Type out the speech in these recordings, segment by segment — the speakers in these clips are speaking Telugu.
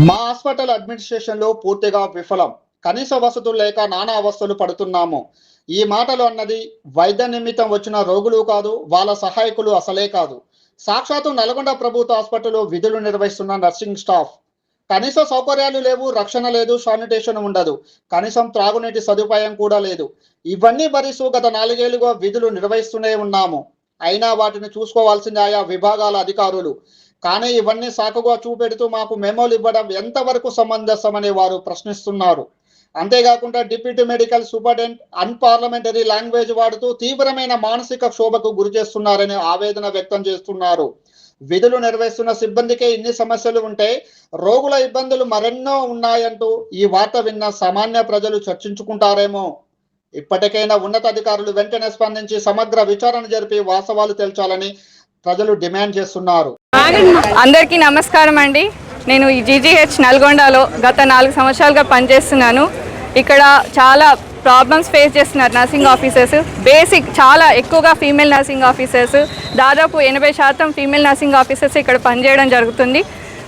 మా హాస్పిటల్ అడ్మినిస్ట్రేషన్ లో పూర్తిగా విఫలం. కనీస వసతులు లేక నానా అవస్థలు పడుతున్నాము. ఈ మాటలు అన్నది వైద్య నిమిత్తం వచ్చిన రోగులు కాదు, వాళ్ళ సహాయకులు అసలే కాదు. సాక్షాత్తు నల్గొండ ప్రభుత్వ హాస్పిటల్లో విధులు నిర్వహిస్తున్న నర్సింగ్ స్టాఫ్. కనీస సౌకర్యాలు లేవు, రక్షణ లేదు, శానిటేషన్ ఉండదు, కనీసం త్రాగునీటి సదుపాయం కూడా లేదు. ఇవన్నీ భరిస్తూ గత 4 ఏళ్లుగా విధులు నిర్వహిస్తూనే ఉన్నాము. అయినా వాటిని చూసుకోవాల్సింది ఆయా విభాగాల అధికారులు. కానీ ఇవన్నీ సాకుగా చూపెడుతూ మాకు మెమోలు ఇవ్వడం ఎంతవరకు సమంజసమని వారు ప్రశ్నిస్తున్నారు. అంతేకాకుండా deputy medical superintendent unparliamentary language వాడుతూ తీవ్రమైన మానసిక క్షోభకు గురి చేస్తున్నారని ఆవేదన వ్యక్తం చేస్తున్నారు. విధులు నిర్వహిస్తున్న సిబ్బందికే ఇన్ని సమస్యలు ఉంటే రోగుల ఇబ్బందులు మరెన్నో ఉన్నాయంటూ ఈ వార్త విన్న సామాన్య ప్రజలు చర్చించుకుంటారేమో. ఇప్పటికైనా ఉన్నతాధికారులు వెంటనే స్పందించి సమగ్ర విచారణ జరిపి వాస్తవాలు తేల్చాలని ప్రజలు డిమాండ్ చేస్తున్నారు. అందరికీ నమస్కారం అండి. నేను ఈ జీజీహెచ్ నల్గొండలో గత 4 సంవత్సరాలుగా పనిచేస్తున్నాను. ఇక్కడ చాలా ప్రాబ్లమ్స్ ఫేస్ చేస్తున్నారు నర్సింగ్ ఆఫీసర్స్. బేసిక్ చాలా ఎక్కువగా ఫీమేల్ నర్సింగ్ ఆఫీసర్స్, దాదాపు 80% ఫీమేల్ నర్సింగ్ ఆఫీసర్స్ ఇక్కడ పనిచేయడం జరుగుతుంది.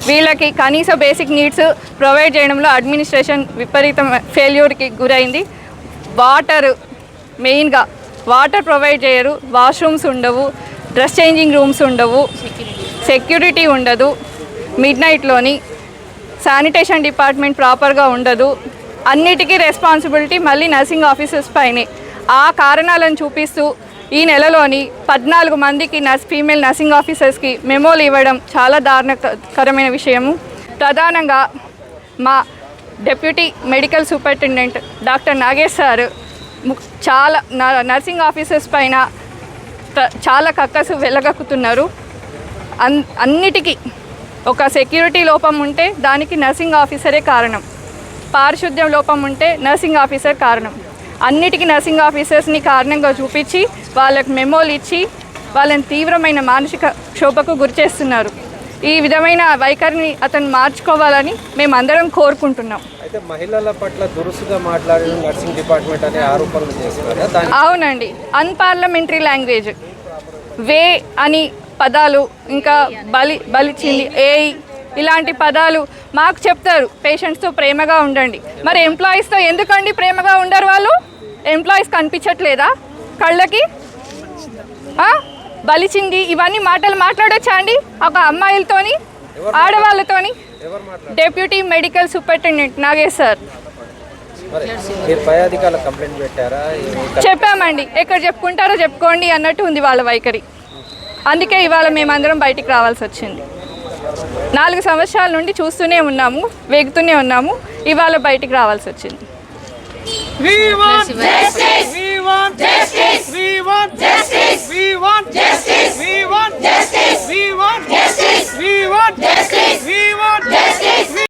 వీళ్ళకి కనీస బేసిక్ నీడ్స్ ప్రొవైడ్ చేయడంలో అడ్మినిస్ట్రేషన్ విపరీతం ఫెయిల్యూర్కి గురైంది. మెయిన్గా వాటర్ ప్రొవైడ్ చేయరు, వాష్రూమ్స్ ఉండవు, డ్రెస్ చేంజింగ్ రూమ్స్ ఉండవు, సెక్యూరిటీ ఉండదు, మిడ్ నైట్లోని శానిటేషన్ డిపార్ట్మెంట్ ప్రాపర్గా ఉండదు. అన్నిటికీ రెస్పాన్సిబిలిటీ మళ్ళీ నర్సింగ్ ఆఫీసర్స్ పైనే. ఆ కారణాలను చూపిస్తూ ఈ నెలలోని 14 మందికి ఫీమేల్ నర్సింగ్ ఆఫీసర్స్కి మెమోలు ఇవ్వడం చాలా దారుణకరమైన విషయము. ప్రధానంగా మా deputy medical superintendent doctor Nagesh sir చాలా నర్సింగ్ ఆఫీసర్స్ పైన చాలా కక్కసు వెలగక్కుతున్నారు. అన్నిటికీ ఒక సెక్యూరిటీ లోపం ఉంటే దానికి నర్సింగ్ ఆఫీసరే కారణం, పారిశుద్ధ్యం లోపం ఉంటే నర్సింగ్ ఆఫీసర్ కారణం. అన్నిటికీ నర్సింగ్ ఆఫీసర్స్ని కారణంగా చూపించి వాళ్ళకి మెమోలు ఇచ్చి వాళ్ళని తీవ్రమైన మానసిక క్షోభకు గురి చేస్తున్నారు. ఈ విధమైన వైఖరిని అతను మార్చుకోవాలని మేమందరం కోరుకుంటున్నాం. అయితే మహిళల పట్ల దురుసుగా మాట్లాడిన నర్సింగ్ డిపార్ట్మెంట్ అనే ఆరోపణలు చేస్తున్నారు. అవునండి, అన్పార్లమెంటరీ లాంగ్వేజ్, వే అని పదాలు, ఇంకా బలిచింది, ఇలాంటి పదాలు మాకు చెప్తారు. పేషెంట్స్తో ప్రేమగా ఉండండి. మరి ఎంప్లాయీస్తో ఎందుకండి ప్రేమగా ఉండరు? వాళ్ళు ఎంప్లాయీస్ కనిపించట్లేదా కళ్ళకి? బలిచింది ఇవన్నీ మాటలు మాట్లాడొచ్చా అండి ఒక అమ్మాయిలతోని, ఆడవాళ్ళతోని? Deputy medical superintendent Nagesh sir. చెప్పామండి, ఎక్కడ చెప్పుకుంటారో చెప్పుకోండి అన్నట్టు ఉంది వాళ్ళ వైఖరి. అందుకే ఇవాళ మేమందరం బయటికి రావాల్సి వచ్చింది. 4 సంవత్సరాల నుండి చూస్తూనే ఉన్నాము, వేగుతూనే ఉన్నాము, ఇవాళ బయటికి రావాల్సి వచ్చింది.